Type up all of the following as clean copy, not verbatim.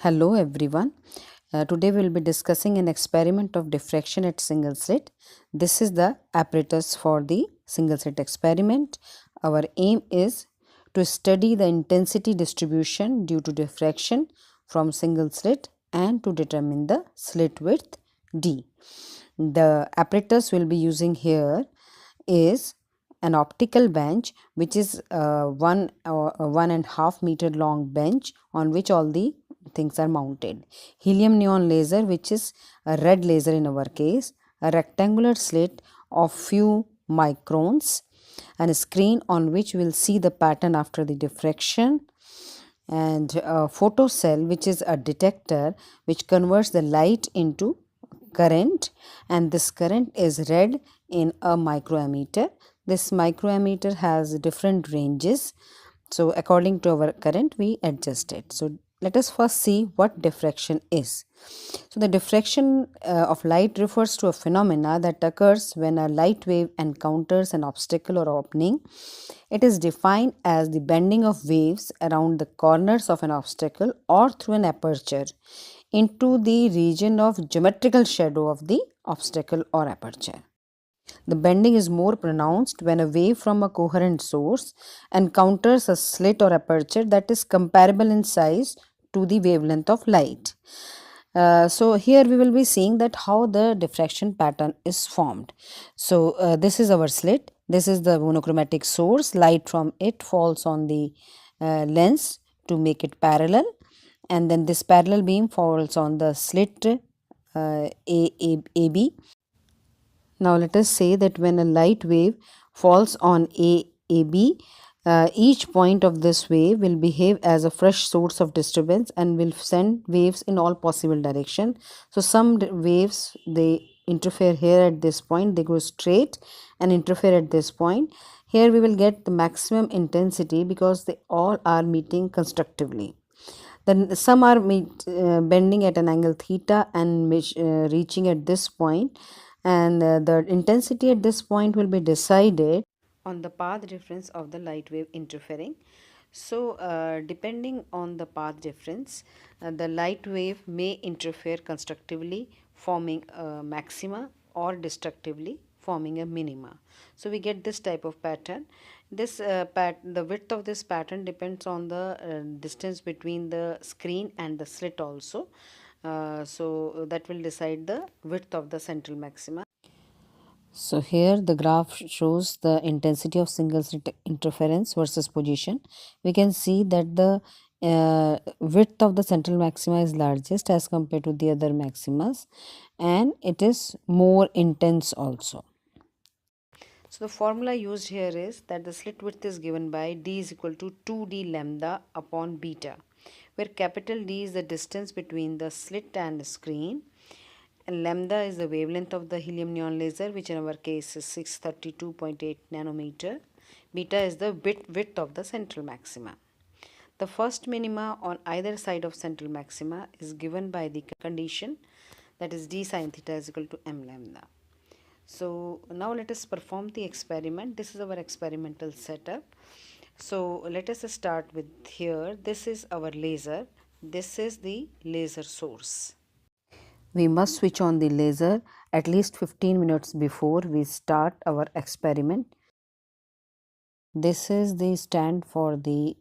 Hello everyone. Today we will be discussing an experiment of diffraction at single slit. This is the apparatus for the single slit experiment. Our aim is to study the intensity distribution due to diffraction from single slit and to determine the slit width D. The apparatus we'll be using here is an optical bench, which is 1.5 meter long bench on which all the things are mounted. Helium neon laser, which is a red laser in our case, a rectangular slit of few microns, and a screen on which we'll see the pattern after the diffraction, and a photo cell, which is a detector which converts the light into current, and this current is read in a microammeter. This microammeter has different ranges, so according to our current we adjust it. So let us first see what diffraction is. So the diffraction of light refers to a phenomena that occurs when a light wave encounters an obstacle or opening. It is defined as the bending of waves around the corners of an obstacle or through an aperture into the region of geometrical shadow of the obstacle or aperture. The bending is more pronounced when a wave from a coherent source encounters a slit or aperture that is comparable in size to the wavelength of light. So here we will be seeing that how the diffraction pattern is formed. So this is our slit. This is the monochromatic source. Light from it falls on the lens to make it parallel, and then this parallel beam falls on the slit AB. Now let us say that when a light wave falls on AB, each point of this wave will behave as a fresh source of disturbance and will send waves in all possible direction. So some waves, they interfere here at this point, they go straight and interfere at this point. Here we will get the maximum intensity because they all are meeting constructively. Then some are bending at an angle theta and reaching at this point, and the intensity at this point will be decided on the path difference of the light wave interfering. So depending on the path difference, the light wave may interfere constructively, forming a maxima, or destructively, forming a minima. So we get this type of pattern. This the width of this pattern depends on the distance between the screen and the slit also. So that will decide the width of the central maxima. So here the graph shows the intensity of single slit interference versus position. We can see that the width of the central maxima is largest as compared to the other maximas, and it is more intense also. So the formula used here is that the slit width is given by d is equal to 2d lambda upon beta, where capital D is the distance between the slit and the screen, and lambda is the wavelength of the helium neon laser, which in our case is 632.8 nanometer. Beta is the width of the central maxima. The first minima on either side of central maxima is given by the condition, that is d sin theta is equal to m lambda. So now let us perform the experiment. This is our experimental setup. So let us start with here. This is our laser. This is the laser source. We must switch on the laser at least 15 minutes before we start our experiment. This is the stand for the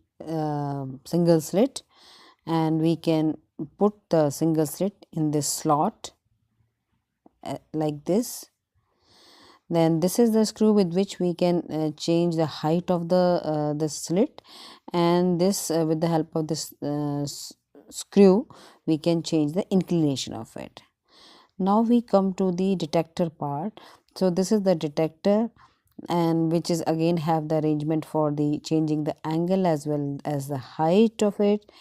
single slit, and we can put the single slit in this slot like this. Then this is the screw with which we can change the height of the slit, and this with the help of this screw we can change the inclination of it. Now we come to the detector part. So this is the detector, and which is again have the arrangement for the changing the angle as well as the height of it.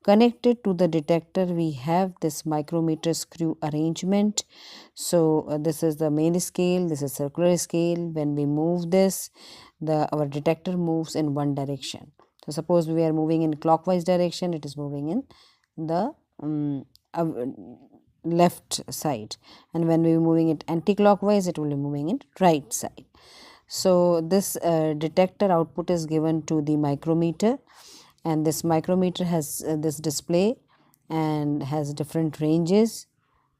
Connected to the detector we have this micrometer screw arrangement. So this is the main scale, this is circular scale. When we move this, our detector moves in one direction. So suppose we are moving in clockwise direction, it is moving in the left side, and when we are moving it anti-clockwise, it will be moving in right side. So this detector output is given to the micrometer, and this micrometer has this display and has different ranges.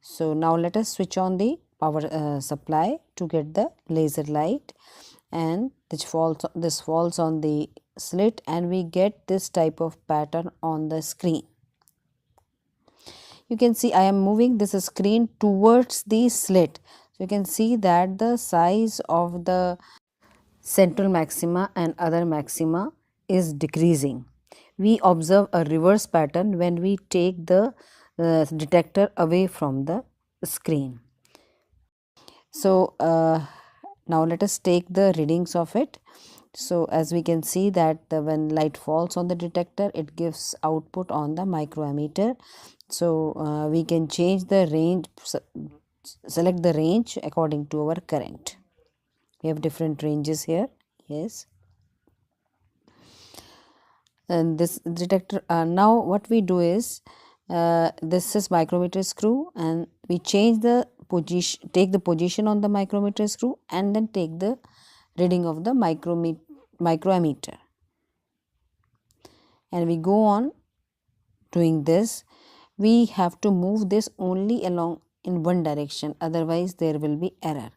So now let us switch on the power supply to get the laser light, and this falls on the slit, and we get this type of pattern on the screen. You can see I am moving this screen towards the slit. So you can see that the size of the central maxima and other maxima is decreasing. We observe a reverse pattern when we take the detector away from the screen. So now let us take the readings of it. So as we can see that when light falls on the detector, it gives output on the microammeter. So we can change the range, select the range according to our current. We have different ranges here. Yes. And this detector, now what we do is, this is micrometer screw, and we change the position, take the position on the micrometer screw, and then take the reading of the microammeter, and we go on doing this. We have to move this only along in one direction, otherwise there will be error,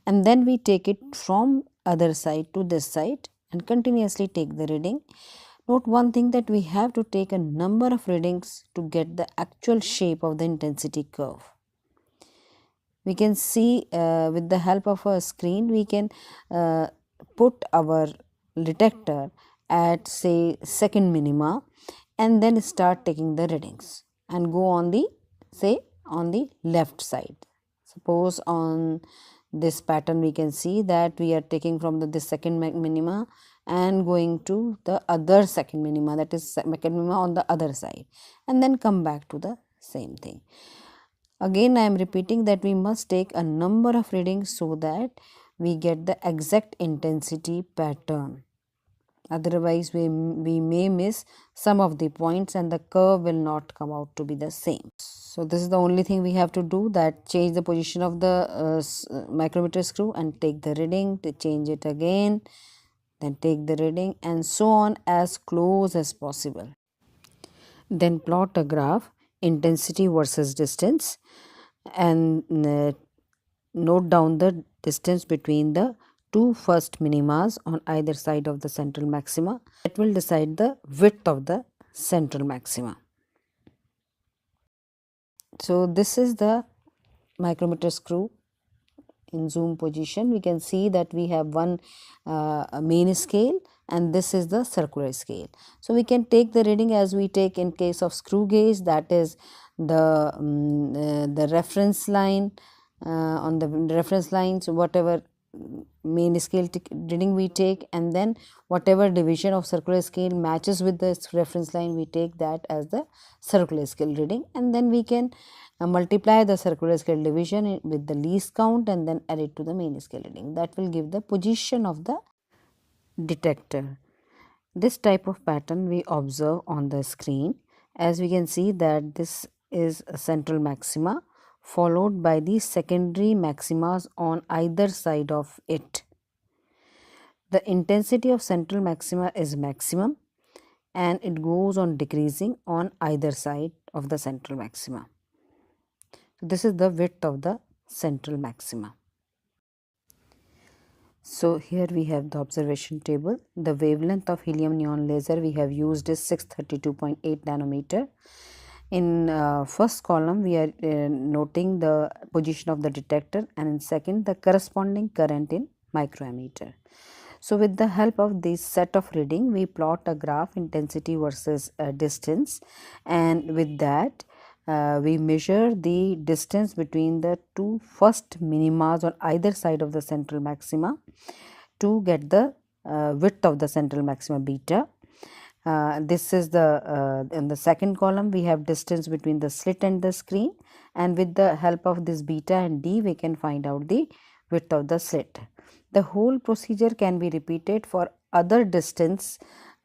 and then we take it from other side to this side and continuously take the reading. Note one thing, that we have to take a number of readings to get the actual shape of the intensity curve. We can see with the help of a screen, we can put our detector at say second minima, and then start taking the readings and go on the say on the left side. Suppose on this pattern we can see that we are taking from this second minima and going to the other second minima, that is second minima on the other side, and then come back to the same thing. Again I am repeating that we must take a number of readings so that we get the exact intensity pattern. Otherwise we may miss some of the points and the curve will not come out to be the same. So this is the only thing we have to do, that change the position of the micrometer screw and take the reading, to change it again, then take the reading, and so on as close as possible. Then plot a graph, intensity versus distance, and note down the distance between the two first minimas on either side of the central maxima. That will decide the width of the central maxima. So this is the micrometer screw in zoom position. We can see that we have one main scale, and this is the circular scale. So we can take the reading as we take in case of screw gauge, that is the reference line, on the reference lines, whatever main scale reading we take, and then whatever division of circular scale matches with this reference line, we take that as the circular scale reading, and then we can multiply the circular scale division with the least count and then add it to the main scale reading. That will give the position of the detector. This type of pattern we observe on the screen. As we can see that this is a central maxima followed by the secondary maximas on either side of it. The intensity of central maxima is maximum, and it goes on decreasing on either side of the central maxima. So this is the width of the central maxima. So here we have the observation table. The wavelength of helium neon laser we have used is 632.8 nanometer. In first column we are noting the position of the detector, and in second the corresponding current in microammeter. So with the help of this set of reading, we plot a graph, intensity versus distance, and with that we measure the distance between the two first minimas on either side of the central maxima to get the width of the central maxima beta. This is the in the second column we have distance between the slit and the screen, and with the help of this beta and d we can find out the width of the slit. The whole procedure can be repeated for other distance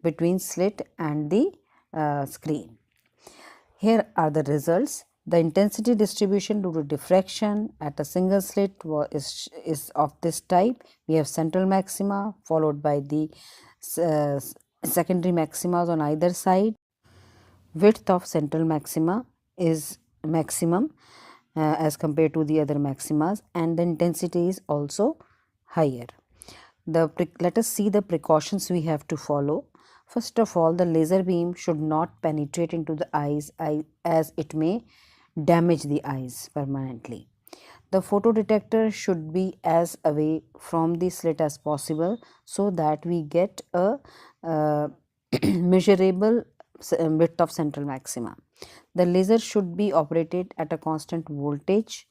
between slit and the screen. Here are the results. The intensity distribution due to diffraction at a single slit is of this type. We have central maxima followed by the secondary maximas on either side. width of central maxima is maximum as compared to the other maximas, and the intensity is also higher. Let us see the precautions we have to follow. First of all, the laser beam should not penetrate into the eyes as it may damage the eyes permanently. The photodetector should be as away from the slit as possible so that we get a measurable width of central maxima. The laser should be operated at a constant voltage,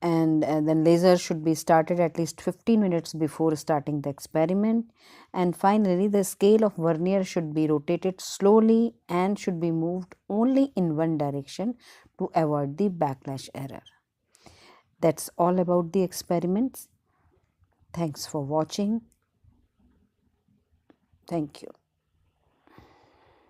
and then laser should be started at least 15 minutes before starting the experiment. And finally, the scale of vernier should be rotated slowly and should be moved only in one direction to avoid the backlash error. That's all about the experiments. Thanks for watching. Thank you.